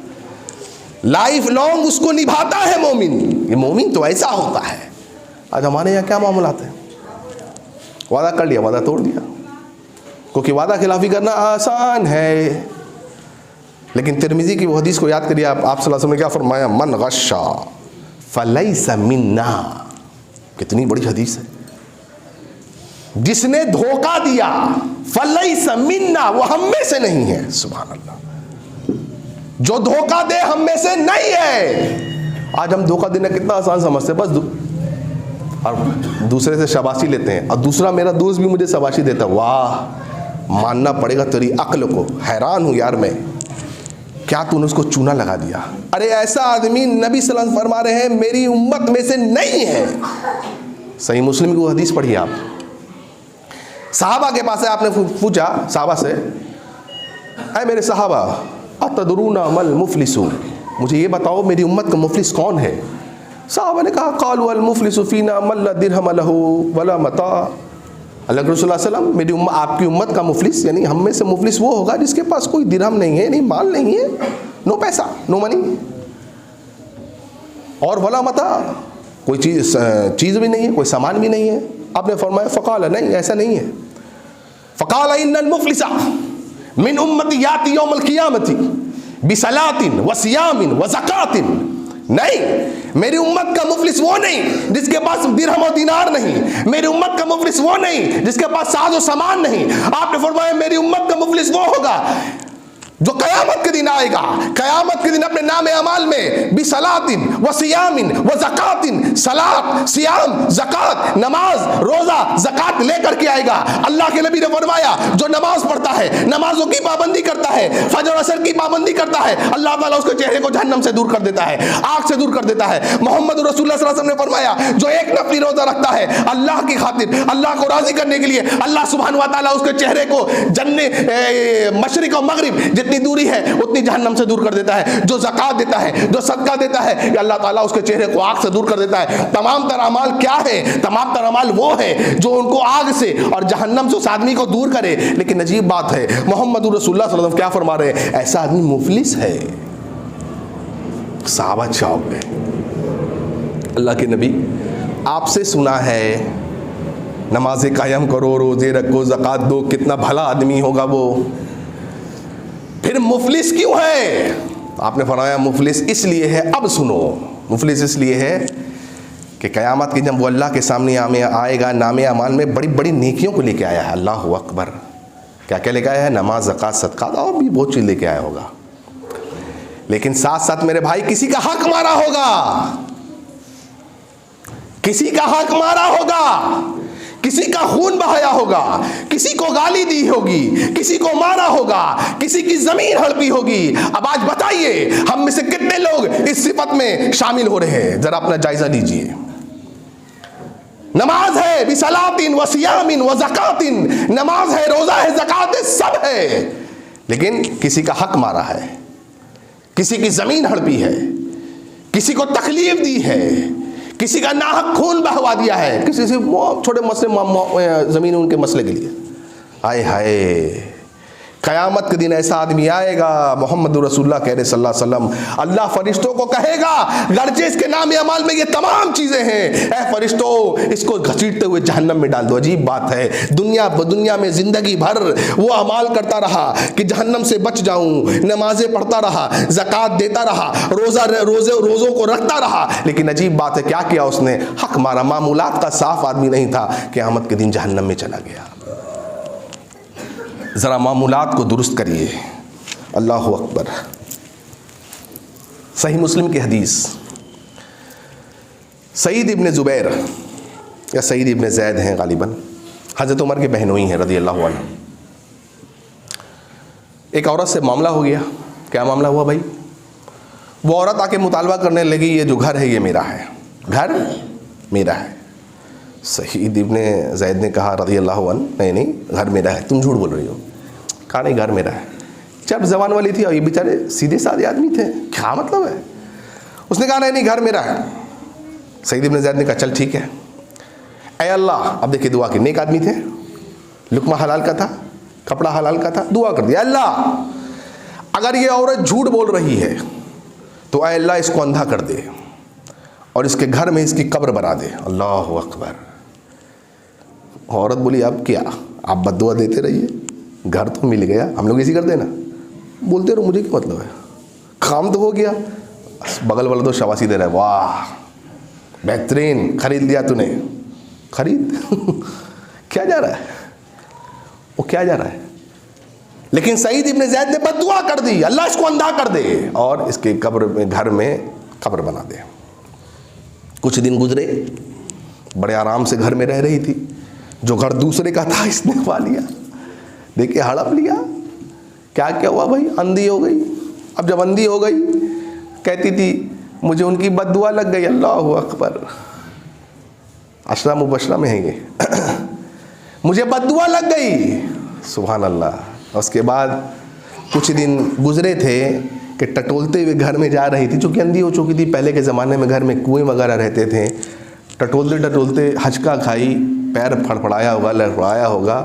लाइफ लॉन्ग उसको निभाता है मोमिन। ये मोमिन तो ऐसा होता है। आज हमारे यहाँ क्या मामूलात है, वादा कर लिया, वादा तोड़ दिया, क्योंकि वादा खिलाफी करना आसान है। लेकिन तिरमिज़ी की वो हदीस को याद करिए, आप सल्लल्लाहु अलैहि वसल्लम ने क्या फरमाया? मन गश्शा फलैसा मिन्ना। कितनी बड़ी हदीस है। जिसने धोखा दिया, फलैसा मिन्ना, वो हम में से नहीं है। सुभान अल्लाह, जो धोखा दे हम में से नहीं है। आज हम धोखा देना कितना आसान समझते हैं, बस और दूसरे से शाबाशी लेते हैं, और दूसरा मेरा दोस्त भी मुझे शाबाशी देता है, वाह मानना पड़ेगा तेरी अक्ल को, हैरान हूं यार मैं, क्या तूने उसको चूना लगा दिया। अरे ऐसा आदमी नबी सल्लल्लाहु अलैहि वसल्लम फरमा रहे हैं मेरी उम्मत में से नहीं है। सही मुस्लिम की वो हदीस पढ़िए आप। सहाबा के पास है, आपने पूछा सहाबा से, ऐ मेरे सहाबा अतदरूना मल मुफलिसु, मुझे ये बताओ मेरी उम्मत का मुफलिस कौन है। सहाबा ने कहा कालू अल मुफलिसु फीना मल्ला दिरहम लहू वला मता। अल्लाह के रसूल सल्लल्लाहु अलैहि वसल्लम, मेरी आपकी उम्मत का मुफलिस यानी हम में से मुफलिस वो होगा जिसके पास कोई दिरहम नहीं है, नहीं माल नहीं है, नो पैसा, नो मनी, और वला मता, कोई चीज़ भी नहीं है, कोई सामान भी नहीं है। आपने फरमाया फ़क़ाल, नहीं ऐसा नहीं है। फ़क़ाल इन्नल मुफलिसा मिन उम्मती याती यौमल क़ियामती बिसलातिन व सियामिन व ज़कातिन। नहीं, मेरी उम्मत का मुफलिस वो नहीं जिसके पास दिरहम और दिनार नहीं। मेरी उम्मत का मुफलिस वो नहीं जिसके पास साज और सामान नहीं। आपने फरमाया मेरी उम्मत का मुफलिस वो होगा जो कयामत के दिन आएगा, कयामत के दिन अपने नाम अमाल में बिसलातिन व सियामिन व ज़कातिन, सलात, सियाम, ज़कात, नमाज, रोजा, ज़कात लेकर के आएगा। अल्लाह के नबी ने फरमाया जो नमाज पढ़ता है, नमाजों की पाबंदी करता है, फजर असर की पाबंदी करता है, अल्लाह ताला उसके चेहरे को जहन्नम से दूर कर देता है, आग से दूर कर देता है। मोहम्मद रसूलुल्लाह सल्लल्लाहु अलैहि वसल्लम ने फरमाया जो एक नफली रोजा रखता है अल्लाह की खातिर, अल्लाह को राजी करने के लिए, अल्लाह सुब्हान व तआला उसके चेहरे को मशरिक और मगरिब जितनी दूरी है उतनी जहन्नम से दूर कर देता है। जो ज़कात देता है, जो सदका देता है, अल्लाह ताला उसके चेहरे को आग से दूर कर देता है। तमाम तर अमाल क्या है? तमाम तर अमाल वो है जो उनको आग से और जहन्नम से उस आदमी को दूर करे। लेकिन अजीब बात है, मोहम्मद रसूलुल्लाह सल्लल्लाहु अलैहि वसल्लम क्या फरमा रहे हैं? ऐसा आदमी मुफलिस है। सहाबा चौंक गए। अल्लाह के नबी आपसे सुना है नमाज कायम करो, रोजे रखो, ज़कात दो, कितना भला आदमी होगा वो, फिर मुफलिस क्यों है? आपने फरमाया मुफलिस इसलिए है, अब सुनो, मुफलिस इसलिए है कि क़यामत के जब वो अल्लाह के सामने आएगा, नामे अमाल में बड़ी बड़ी नेकियों को लेके आया है। अल्लाह अकबर, क्या क्या लेके आया है? नमाज, ज़कात, सदका और भी बहुत चीज़ लेके आया होगा। लेकिन साथ साथ मेरे भाई किसी का हक मारा होगा, किसी का हक मारा होगा, किसी का खून बहाया होगा, किसी को गाली दी होगी, किसी को मारा होगा, किसी की जमीन हड़पी होगी। अब आज बताइए हम में से कितने लोग इस सिफत में शामिल हो रहे हैं? जरा अपना जायजा लीजिए। नमाज है, बिसलातिन व सियामिन व ज़कातिन, नमाज है, रोजा है, ज़कात है, सब है, लेकिन किसी का हक मारा है, किसी की जमीन हड़पी है, किसी को तकलीफ दी है, किसी का नाहक खून बहवा दिया है, किसी से छोटे मसले ज़मीन उनके मसले के लिए। हाय हाय, क़यामत के दिन ऐसा आदमी आएगा, मोहम्मद रसूलुल्लाह कह रहे सल्लल्लाहु अलैहि वसल्लम, अल्लाह फरिश्तों को कहेगा गर्चे इसके नाम अमाल में ये तमाम चीज़ें हैं, ऐ फरिश्तों इसको घसीटते हुए जहन्नम में डाल दो। अजीब बात है, दुनिया में ज़िंदगी भर वो अमाल करता रहा कि जहन्नम से बच जाऊँ, नमाजें पढ़ता रहा, ज़कात देता रहा, रोज़ों को रखता रहा, लेकिन अजीब बात है क्या किया उसने? हक मारा। मामूलात का साफ आदमी नहीं था, क़यामत के दिन जहन्नम में चला गया। ज़रा मामूलात को दुरुस्त करिए। अल्लाह अकबर। सही मुस्लिम की हदीस, सईद इब्न ज़ुबैर या सईद इब्न ज़ैद हैं गालिबन, हज़रत उमर के बहनोई हैं रज़ी अल्लाह अन्हा। एक औरत से मामला हो गया। क्या मामला हुआ भाई? वो औरत आके मुतालबा करने लगी ये जो घर है ये मेरा है, घर मेरा है। सईद इब्न ज़ैद ने कहा रज़ी अल्लाह अन्हु, नहीं घर मेरा है, तुम झूठ बोल रही हो। कहा नहीं घर मेरा है। जब जवान वाली थी और ये बेचारे सीधे साधे आदमी थे, क्या मतलब है? उसने कहा नहीं घर मेरा है। सईद इब्न ज़ैद ने कहा चल ठीक है। ऐ अल्लाह, अब देखिए दुआ की, नेक आदमी थे, लुकमा हलाल का था, कपड़ा हलाल का था, दुआ कर दिया अल्लाह अगर ये औरत झूठ बोल रही है तो ऐ अल्लाह इसको अंधा कर दे और इसके घर में इसकी कब्र बना दे। अल्लाह अकबर। औरत बोली अब क्या, आप बद्दुआ देते रहिए, घर तो मिल गया, हम लोग इसी कर देना, बोलते रहो, मुझे क्या मतलब है, काम तो हो गया। बगल वाला तो शाबाशी दे रहा है, वाह बेहतरीन, खरीद लिया तूने। खरीद क्या जा रहा है, वो क्या जा रहा है? लेकिन सईद इब्न ज़ैद ने बद्दुआ कर दी, अल्लाह इसको अंधा कर दे और इसके कब्र में, घर में कब्र बना दे। कुछ दिन गुजरे, बड़े आराम से घर में रह रही थी। जो घर दूसरे का था इसने पा लिया, देखिए हड़प लिया। क्या क्या हुआ भाई? अंधी हो गई। अब जब अंधी हो गई कहती थी मुझे उनकी बद्दुआ लग गई। अल्लाह अकबर। अशरा मुबशरा में है ये मुझे बद्दुआ लग गई, सुभान अल्लाह। उसके बाद कुछ दिन गुजरे थे कि टटोलते हुए घर में जा रही थी, चूँकि अंधी हो चुकी थी। पहले के ज़माने में घर में कुएँ वगैरह रहते थे। टटोलते टटोलते हचका खाई, पैर फड़फड़ाया होगा, लड़खड़ाया होगा,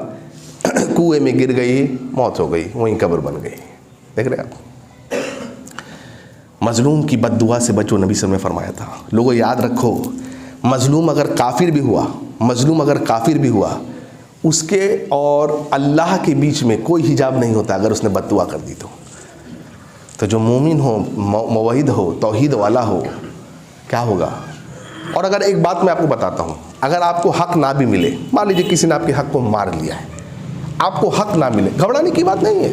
कुएँ में गिर गई, मौत हो गई, वहीं कब्र बन गई। देख रहे आप, मजलूम की बद्दुआ से बचो, नबी सल्लल्लाहु अलैहि वसल्लम ने फरमाया था। लोगों याद रखो, मजलूम अगर काफिर भी हुआ, मजलूम अगर काफिर भी हुआ, उसके और अल्लाह के बीच में कोई हिजाब नहीं होता। अगर उसने बद्दुआ कर दी तो जो मोमिन हो, मुवहिद हो, तौहीद वाला हो, क्या होगा? और अगर एक बात मैं आपको बताता हूँ, अगर आपको हक ना भी मिले, मान लीजिए किसी ने आपके हक को मार लिया है, आपको हक ना मिले, घबराने की बात नहीं है।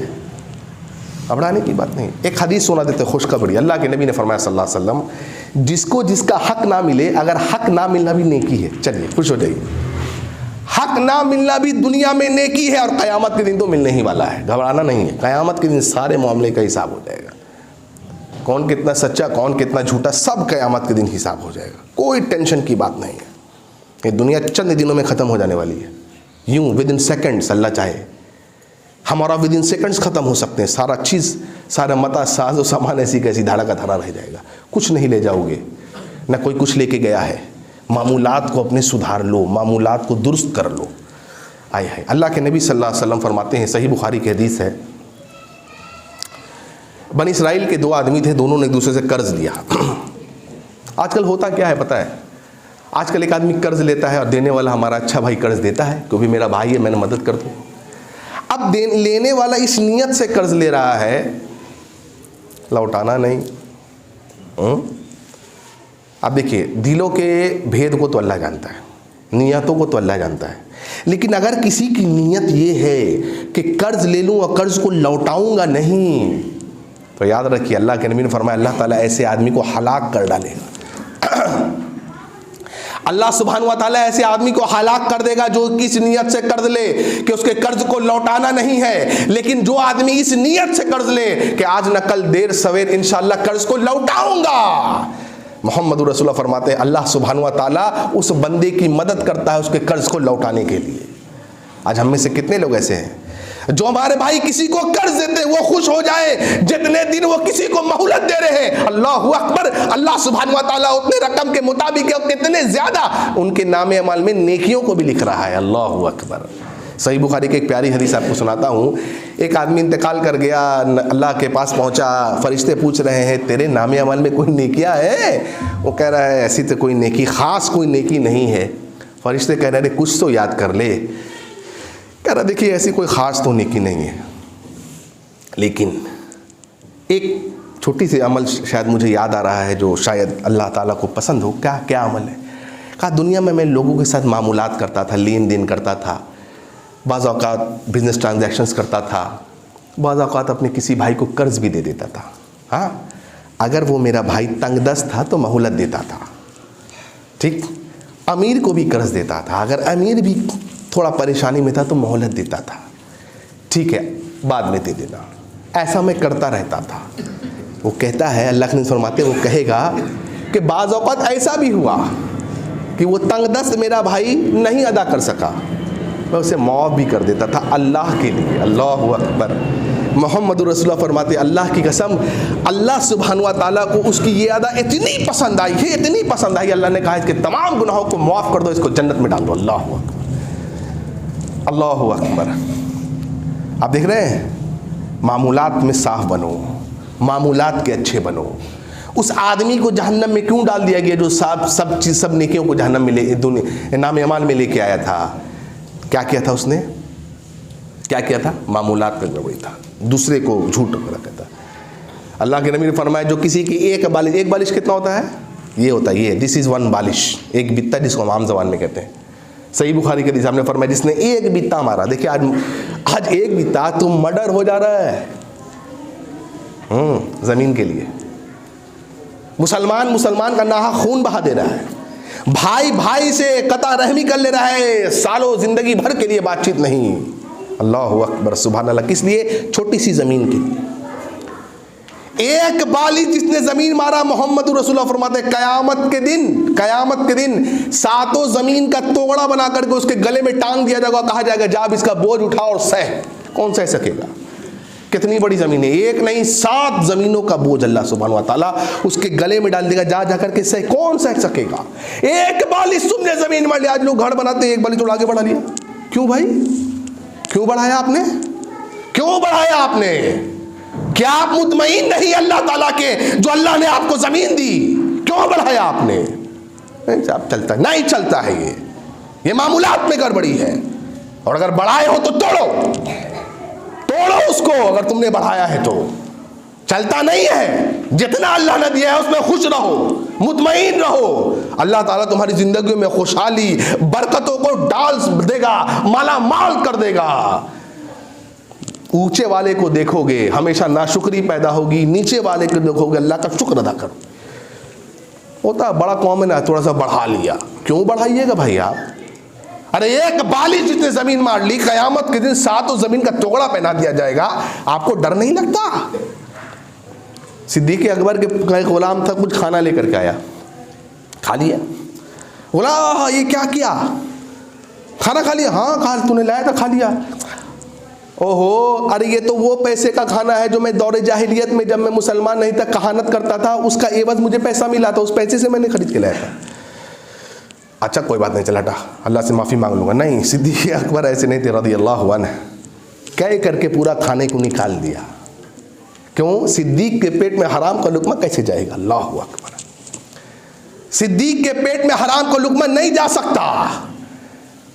घबराने की बात नहीं। एक हदीस सुना देते खुशखबरी, अल्लाह के नबी ने फरमाया सल्लल्लाहु अलैहि वसल्लम, जिसको जिसका हक ना मिले, अगर हक ना मिलना भी नेकी है, चलिए खुश हो जाइए, हक ना मिलना भी दुनिया में नेकी है, और क़यामत के दिन तो मिलने ही वाला है, घबराना नहीं है। क़यामत के दिन सारे मामले का हिसाब हो जाएगा, कौन कितना सच्चा कौन कितना झूठा, सब क़यामत के दिन हिसाब हो जाएगा, कोई टेंशन की बात नहीं है। ये दुनिया चंद दिनों में ख़त्म हो जाने वाली है, यूँ विद इन सेकेंड्स, अल्लाह चाहे हमारा विद इन सेकेंड्स ख़त्म हो सकते हैं, सारा चीज़, सारा मता साज और सामान ऐसी कैसी धाड़ा का धारा रह जाएगा, कुछ नहीं ले जाओगे, ना कोई कुछ लेके गया है। मामूलात को अपने सुधार लो, मामूलात को दुरुस्त कर लो। आए है अल्लाह के नबी सल्लल्लाहु अलैहि वसल्लम फरमाते हैं, सही बुखारी की हदीस है, बनी इसराइल के दो आदमी थे, दोनों ने एक दूसरे से कर्ज लिया। आजकल होता क्या है पता है, आजकल एक आदमी कर्ज लेता है और देने वाला हमारा अच्छा भाई कर्ज देता है क्योंकि मेरा भाई है, मैंने मदद कर दूँ। अब लेने वाला इस नियत से कर्ज ले रहा है लौटाना नहीं। अब देखिए, दिलों के भेद को तो अल्लाह जानता है, नियतों को तो अल्लाह जानता है, लेकिन अगर किसी की नियत ये है कि कर्ज ले लूँ और कर्ज को लौटाऊंगा नहीं, तो याद रखिए अल्लाह के नबी ने फरमाया अल्लाह ताला ऐसे आदमी को हलाक कर डालेगा। अल्लाह सुब्हानहू व तआला ऐसे आदमी को हलाक कर देगा जो किस नियत से कर्ज ले कि उसके कर्ज को लौटाना नहीं है, लेकिन जो आदमी इस नियत से कर्ज ले कि आज न कल देर सवेर इंशाअल्लाह कर्ज को लौटाऊंगा, मोहम्मद रसूलुल्लाह फरमाते हैं अल्लाह सुब्हानहू व तआला उस बंदे की मदद करता है उसके कर्ज को लौटाने के लिए। आज हम में से कितने लोग ऐसे हैं जो हमारे भाई किसी को कर्ज देते हैं वो खुश हो जाए जितने दिन वो किसी को मोहलत दे रहे हैं। अल्लाहु अकबर, अल्लाह सुब्हानहू व तआला उतने रकम के मुताबिक कितने ज्यादा उनके नामे अमाल में नेकियों को भी लिख रहा है। अल्लाहु अकबर। सही बुखारी की एक प्यारी हदीस आपको सुनाता हूँ। एक आदमी इंतकाल कर गया, अल्लाह के पास पहुँचा, फरिश्ते पूछ रहे हैं तेरे नामे अमाल में कोई नेकियाँ है? वो कह रहा है ऐसी तो कोई नेकी, ख़ास कोई नेकी नहीं है। फरिश्ते कह रहे कुछ तो याद कर ले। कह रहा देखिए ऐसी कोई ख़ास तो नेकी नहीं है, लेकिन एक छोटी सी अमल शायद मुझे याद आ रहा है जो शायद अल्लाह ताला को पसंद हो। क्या क्या अमल है? कहा दुनिया में मैं लोगों के साथ मामूलात करता था, लेन देन करता था, बाज़ औक़ात बिज़नेस ट्रांजैक्शंस करता था, बाज़ औक़ात अपने किसी भाई को कर्ज़ भी दे देता था। हाँ, अगर वो मेरा भाई तंगदस्त था तो मोहलत देता था, ठीक। अमीर को भी कर्ज़ देता था, अगर अमीर भी थोड़ा परेशानी में था तो मोहलत देता था, ठीक है बाद में दे देना, ऐसा मैं करता रहता था। वो कहता है, अल्लाह के नबी फरमाते वो कहेगा कि बाज़ औक़ात ऐसा भी हुआ कि वो तंगदस्त मेरा भाई नहीं अदा कर सका, मैं उसे माफ़ भी कर देता था अल्लाह के लिए। अल्लाहु अकबर। मोहम्मद रसूलुल्लाह फरमाते अल्लाह की कसम, अल्लाह सुब्हानहू व तआला को उसकी ये अदा इतनी पसंद आई है, इतनी पसंद आई, अल्लाह ने कहा इसके तमाम गुनाहों को माफ़ कर दो, इसको जन्नत में डाल दो। अल्लाहु अकबर, अल्लाहु अकबर। आप देख रहे हैं, मामूलात में साफ बनो, मामूलात के अच्छे बनो। उस आदमी को जहन्नम में क्यों डाल दिया गया जो सब चीज़ सब नेकियों को जहन्नम में दुनिया नाम अमाल में लेके आया था? क्या किया था उसने? क्या किया था? मामूलात में गड़बड़ी था, दूसरे को झूठ रखा था। अल्लाह के नबी ने फरमाया जो किसी की एक बालिश कितना होता है? ये होता है, ये दिस इज़ वन बालिश, एक बित्ता जिसको हम आम जबान में कहते हैं। सही बुखारी के हदीस ने फरमाया जिसने एक बित्ता मारा, देखिए आज एक बित्ता तो मर्डर हो जा रहा है ज़मीन के लिए। मुसलमान का नाहा खून बहा दे रहा है, भाई भाई से कता रहमी कर ले रहा है, सालों जिंदगी भर के लिए बातचीत नहीं। अल्लाहु अकबर, सुभान अल्लाह। किस लिए? छोटी सी ज़मीन के लिए। एक बाली जिसने ज़मीन मारा, मोहम्मद रसूलुल्लाह फरमाते क़यामत के दिन सातों ज़मीन का तोड़ा बना करके उसके गले में टांग दिया जाएगा, कहा जाएगा जा अब इसका बोझ उठा और सह। कौन सह सकेगा? कितनी बड़ी ज़मीन है, एक नहीं 7 ज़मीनों का बोझ अल्लाह सुब्हानहू व तआला उसके गले में डाल देगा, जा करके सह। कौन सह सकेगा? एक बाली तुमने ज़मीन मार लिया। आज लोग घर बनाते हैं, एक बाली थोड़ा आगे बढ़ा लिया। क्यों भाई? क्यों बढ़ाया आपने? क्यों बढ़ाया आपने? क्या आप मुतमईन नहीं अल्लाह ताला के जो अल्लाह ने आपको ज़मीन दी? क्यों बढ़ाया आपने? नहीं चलता, नहीं चलता है ये मामूलात में गड़बड़ी है। और अगर बढ़ाए हो तो तोड़ो उसको, अगर तुमने बढ़ाया है तो। चलता नहीं है, जितना अल्लाह ने दिया है उसमें खुश रहो, मुतमईन रहो। अल्लाह ताला तुम्हारी जिंदगी में खुशहाली बरकतों को डाल देगा, माला माल कर देगा। ऊंचे वाले को देखोगे हमेशा नाशुक्री पैदा होगी, नीचे वाले को देखोगे अल्लाह का शुक्र अदा करो। होता बड़ा कॉमन है, थोड़ा सा बढ़ा लिया। क्यों बढ़ाइएगा भाई आप? अरे एक बाली जितने जमीन मार ली, कयामत के दिन सातों जमीन का टुकड़ा पहना दिया जाएगा, आपको डर नहीं लगता? सिद्दीक़ अकबर के गुलाम था, कुछ खाना लेकर के आया, खा लिया। बोला ये क्या किया? खाना खा लिया? हाँ खा, तूने लाया था, खा लिया। ओहो, अरे ये तो वो पैसे का खाना है जो मैं दौरे जाहिलियत में जब मैं मुसलमान नहीं था कहानत करता था, उसका एवज मुझे पैसा मिला था, उस पैसे से मैंने खरीद के लाया था। अच्छा कोई बात नहीं, चला हटा, अल्लाह से माफ़ी मांग लूँगा। नहीं, सिद्दीक़ अकबर ऐसे नहीं थे रज़ियल्लाहु अन्हु, कह करके पूरा खाने को निकाल दिया। क्यों? सिद्दीक़ के पेट में हराम का लुक़मा कैसे जाएगा? अल्लाहु अकबर। सिद्दीक़ के पेट में हराम का लुक़मा नहीं जा सकता।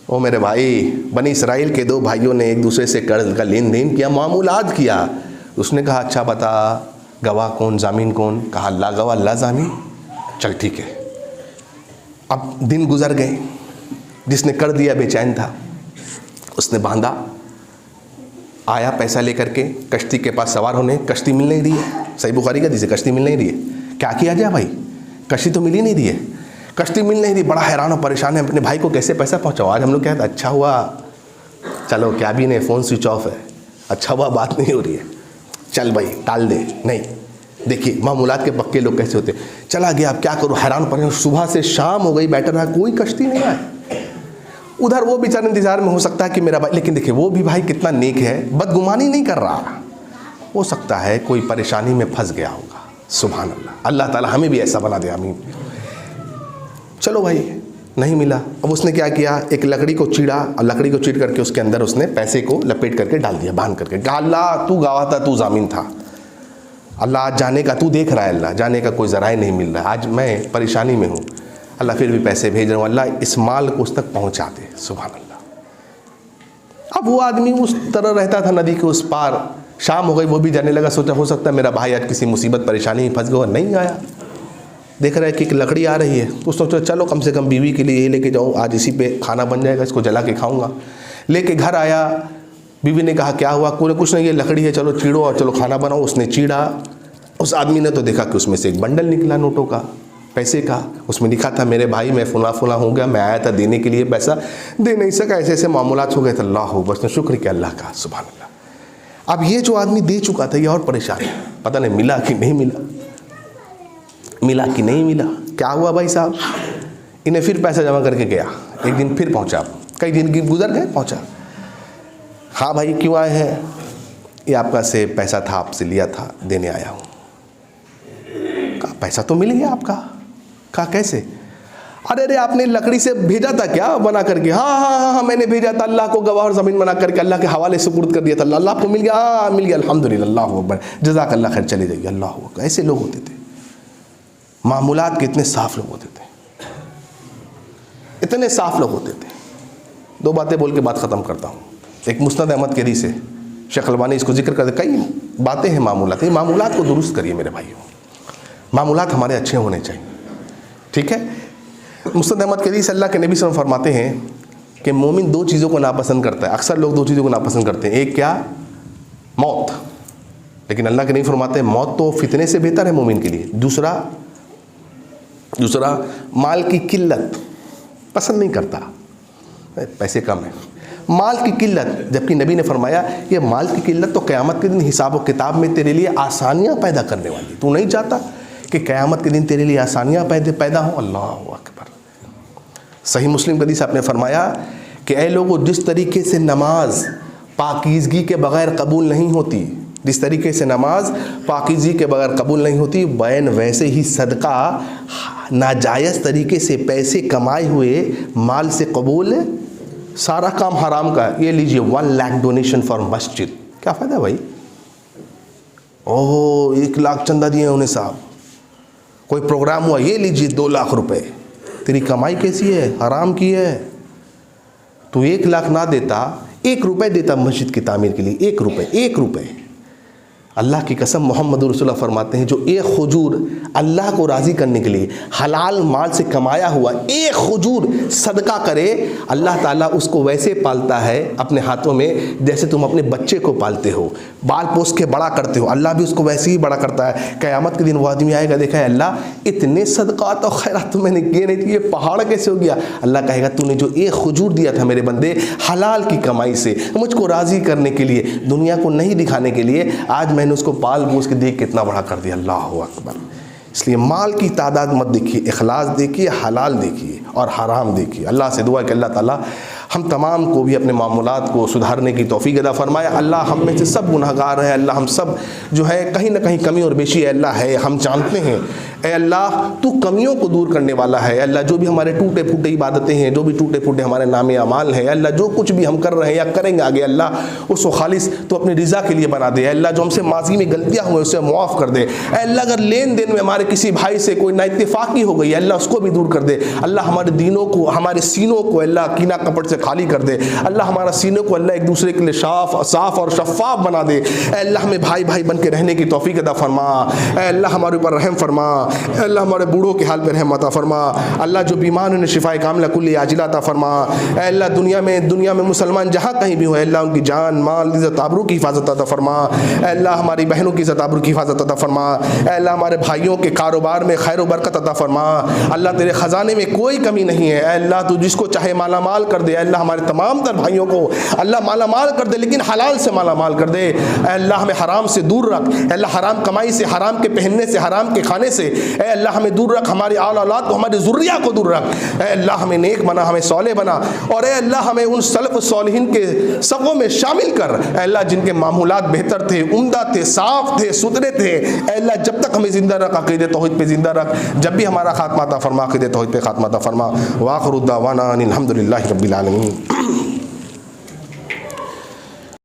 ओ मेरे भाई, बनी इसराइल के दो भाइयों ने एक दूसरे से कर्ज का लेन देन किया, मामूलात किया। उसने कहा अच्छा बता गवाह कौन, जामीन कौन? कहा अल्लाह गवाह अल्लाह जामीन। चल ठीक है। अब दिन गुजर गए, जिसने कर दिया बेचैन था, उसने बांधा, आया पैसा लेकर के कश्ती के पास सवार होने, कश्ती मिल नहीं रही है। सही बुखारी का हदीस है, कश्ती मिल नहीं रही है। क्या किया जाए भाई, कश्ती तो मिल ही नहीं रही है, कश्ती मिल नहीं रही। बड़ा हैरान और परेशान है, अपने भाई को कैसे पैसा पहुंचाओ। आज हम लोग कहते अच्छा हुआ, चलो क्या भी नहीं, फ़ोन स्विच ऑफ है, अच्छा हुआ बात नहीं हो रही है, चल भाई टाल दे। नहीं, देखिए मामूलात के पक्के लोग कैसे होते। चला गया, अब क्या करूँ, हैरान परेशान, सुबह से शाम हो गई, बैठा रहा, कोई कश्ती नहीं आए। उधर वो बेचारा इंतजार में, हो सकता है कि मेरा भाई, लेकिन देखिए वो भी भाई कितना नेक है, बदगुमानी नहीं कर रहा, हो सकता है कोई परेशानी में फंस गया होगा। सुभान अल्लाह, अल्लाह ताला हमें भी ऐसा बना दे, आमीन। चलो भाई नहीं मिला। अब उसने क्या किया, एक लकड़ी को चीरा और लकड़ी को चीर करके उसके अंदर उसने पैसे को लपेट करके डाल दिया, बांध करके। कहा अल्लाह तू गवाह था, तू जामीन था, अल्लाह आज जाने का तू देख रहा है, अल्लाह जाने का कोई ज़राए नहीं मिल रहा, आज मैं परेशानी में हूँ, अल्लाह फिर भी पैसे भेज रहा हूँ, अल्लाह इस माल को उस तक पहुँचा दे। सुभान अल्लाह। अब वो आदमी उस तरह रहता था नदी के उस पार, शाम हो गई, वो भी जाने लगा, सोचा हो सकता है मेरा भाई आज किसी मुसीबत परेशानी में फंस गया, नहीं आया। देख रहा है कि एक लकड़ी आ रही है, तो सोचा चलो कम से कम बीवी के लिए ये लेके जाऊँ, आज इसी पे खाना बन जाएगा, इसको जला के खाऊंगा। लेके घर आया, बीवी ने कहा क्या हुआ? कोई कुछ नहीं, ये लकड़ी है, चलो चीड़ो और चलो खाना बनाओ। उसने चीड़ा, उस आदमी ने तो देखा कि उसमें से एक बंडल निकला नोटों का, पैसे का। उसमें लिखा था मेरे भाई मैं फुला फुला हो गया, मैं आया था देने के लिए, पैसा दे नहीं सका, ऐसे ऐसे मामूलात हो गए थे। अल्लाह हो, बस शुक्र किया अल्लाह का, सुभान अल्लाह। अब ये जो आदमी दे चुका था ये और परेशान है, पता नहीं मिला कि नहीं मिला, मिला कि नहीं मिला। क्या हुआ भाई साहब, इन्हें फिर पैसा जमा करके गया, एक दिन फिर पहुंचा, कई दिन गुजर गए, पहुंचा। हाँ भाई क्यों आए हैं? ये आपका से पैसा था, आपसे लिया था, देने आया हूँ। कहा पैसा तो मिल गया आपका। कहा कैसे? अरे अरे आपने लकड़ी से भेजा था क्या बना करके? हाँ हाँ हाँ हाँ मैंने भेजा था, अल्लाह को गवाह और ज़मीन बना करके अल्लाह के हवाले सुपुर्द कर दिया था, अल्लाह आपको मिल गया। हाँ मिल गया, अल्हम्दुलिल्लाह, अल्लाहु अकबर, जज़ाक अल्लाह खैर, चले जाइए, अल्लाह अकबर। ऐसे लोग होते थे, मामूलात के इतने साफ लोग होते थे, इतने साफ लोग होते थे। दो बातें बोल के बात ख़त्म करता हूँ। एक मुस्नद अहमद के हदीस है, शेख अलबानी इसको जिक्र करते, कई बातें हैं मामूलात, ये मामूलात को दुरुस्त करिए मेरे भाइयों, मामूलात हमारे अच्छे होने चाहिए, ठीक है। मुस्नद अहमद के हदीस, अल्लाह के नबी सल्लल्लाहु अलैहि वसल्लम फरमाते हैं कि मोमिन दो चीज़ों को नापसंद करता है, अक्सर लोग दो चीज़ों को नापसंद करते हैं, एक क्या? मौत। लेकिन अल्लाह के नबी फरमाते हैं मौत तो फितने से बेहतर है मोमिन के लिए। दूसरा माल की किल्लत पसंद नहीं करता, पैसे कम है, माल की किल्लत। जबकि नबी ने फरमाया ये माल की किल्लत तो क़यामत के दिन हिसाब व किताब में तेरे लिए आसानियाँ पैदा करने वाली। तू नहीं चाहता कि क़यामत के दिन तेरे लिए आसानियाँ पैदा हो? अल्लाह अकबर। सही मुस्लिम के हदीस आपने फरमाया कि ऐ लोगों, जिस तरीके से नमाज पाकीज़गी के बग़ैर कबूल नहीं होती, जिस तरीके से नमाज पाकीज़गी के बगैर कबूल नहीं होती, बैन वैसे ही सदका नाजायज़ तरीके से पैसे कमाए हुए माल से कबूल, सारा काम हराम का। ये लीजिए 1 लाख डोनेशन फॉर मस्जिद, क्या फ़ायदा है भाई? ओह 1 लाख चंदा दिए उन्हें साहब, कोई प्रोग्राम हुआ, ये लीजिए 2 लाख रुपए। तेरी कमाई कैसी है? हराम की है। तू 1 लाख ना देता, 1 रुपये देता मस्जिद की तामीर के लिए, 1 रुपये अल्लाह की कसम मोहम्मद रसूलुल्लाह फरमाते हैं, जो एक खजूर अल्लाह को राज़ी करने के लिए हलाल माल से कमाया हुआ एक खजूर सदका करे, अल्लाह ताला उसको वैसे पालता है अपने हाथों में जैसे तुम अपने बच्चे को पालते हो, बाल पोस के बड़ा करते हो, अल्लाह भी उसको वैसे ही बड़ा करता है। क़यामत के दिन वो आदमी आएगा, देखा है अल्लाह इतने सदक़ात और खैरात तो मैंने किए नहीं थी, ये पहाड़ कैसे हो गया? अल्लाह कहेगा तूने जो एक खजूर दिया था मेरे बंदे हलाल की कमाई से, मुझको राज़ी करने के लिए, दुनिया को नहीं दिखाने के लिए, आज मैंने उसको पाल पोस के देख कितना बड़ा कर दिया। अल्लाह अकबर। इसलिए माल की तादाद मत देखिए, इखलास देखिए, हलाल देखिए और हराम देखिए। अल्लाह से दुआ कि अल्लाह ताला हम तमाम को भी अपने मामूलात को सुधारने की तौफीक अता फरमाए। अल्लाह हम में से सब गुनहगार है, अल्लाह हम सब जो है कहीं ना कहीं कमी और बेशी है अल्लाह है, हम जानते हैं। ए अल्लाह तू कमियों को दूर करने वाला है। अल्लाह जो भी हमारे टूटे फूटे इबादतें हैं, जो भी टूटे फूटे हमारे नामे अमाल हैं, अल्लाह जो कुछ भी हम कर रहे हैं या करेंगे आगे, अल्लाह उसको खालिस तो अपनी रज़ा के लिए बना दे। अल्लाह जो हमसे माजी में गलतियाँ हुई उसे मुआफ़ कर दे। अल्लाह अगर लेन देन में हमारे किसी भाई से कोई नाइत्तेफाकी हो गई, अल्लाह उसको भी दूर कर दे। अल्लाह हमारे दीनों को, हमारे सीनों को अल्लाह कीना कपट से खाली कर दे। अल्लाह हमारा सीनों को अल्लाह एक दूसरे के लिए साफ और शफ़ाफ बना दे। अल्लाह हमें भाई भाई बन के रहने की तौफीक अता फरमा। अल्लाह हमारे ऊपर रहम फरमा। अल्लाह हमारे बूढ़ों के हाल पे रहम अता फरमा। अल्लाह जो बीमार उन्हें शिफाए कामिला कुल्ली आजिला अता फरमा। अल्लाह दुनिया में मुसलमान जहाँ कहीं भी हो, अल्लाह उनकी जान माल इज़्ज़त आबरू की हिफाजत अता फरमा। अल्लाह हमारी बहनों की इज़्ज़त आबरू की हिफाजत अता फरमा। अल्लाह हमारे भाइयों के कारोबार में खैर बरकत अता फरमा। अल्लाह तेरे ख़जाने में कोई कमी नहीं है। अल्लाह तू जिसको चाहे माला माल कर दे। अल्लाह हमारे तमाम तर भाइयों को अल्लाह माला माल कर दे, लेकिन हलाल से माला माल कर दे। अल्लाह हमें हराम से दूर रख। अल्लाह हराम कमाई से, हराम के पहनने से, हराम के खाने से अल्लाह हमें दूर रख। हमारे आल औलाद को, हमारे ज़ुर्रिया को दूर रख। अल्लाह हमें नेक बना, हमें सौले बना, और अल्लाह हमें उन सलफ़ सौलिहीन के सफ़ों में शामिल कर। अल्लाह जिनके मामूलात बेहतर थे, उम्दा थे, साफ़ थे, सुथरे थे। अल्लाह जब तक हमें ज़िंदा रख, अक़ीदे तौहीद पे ज़िंदा रख। जब भी हमारा खात्मा अता फरमा, अक़ीदे तौहीद पे खात्मा अता फरमा। व आख़िरु दावाना अनिल हम्दुलिल्लाहि रब्बिल आलमीन।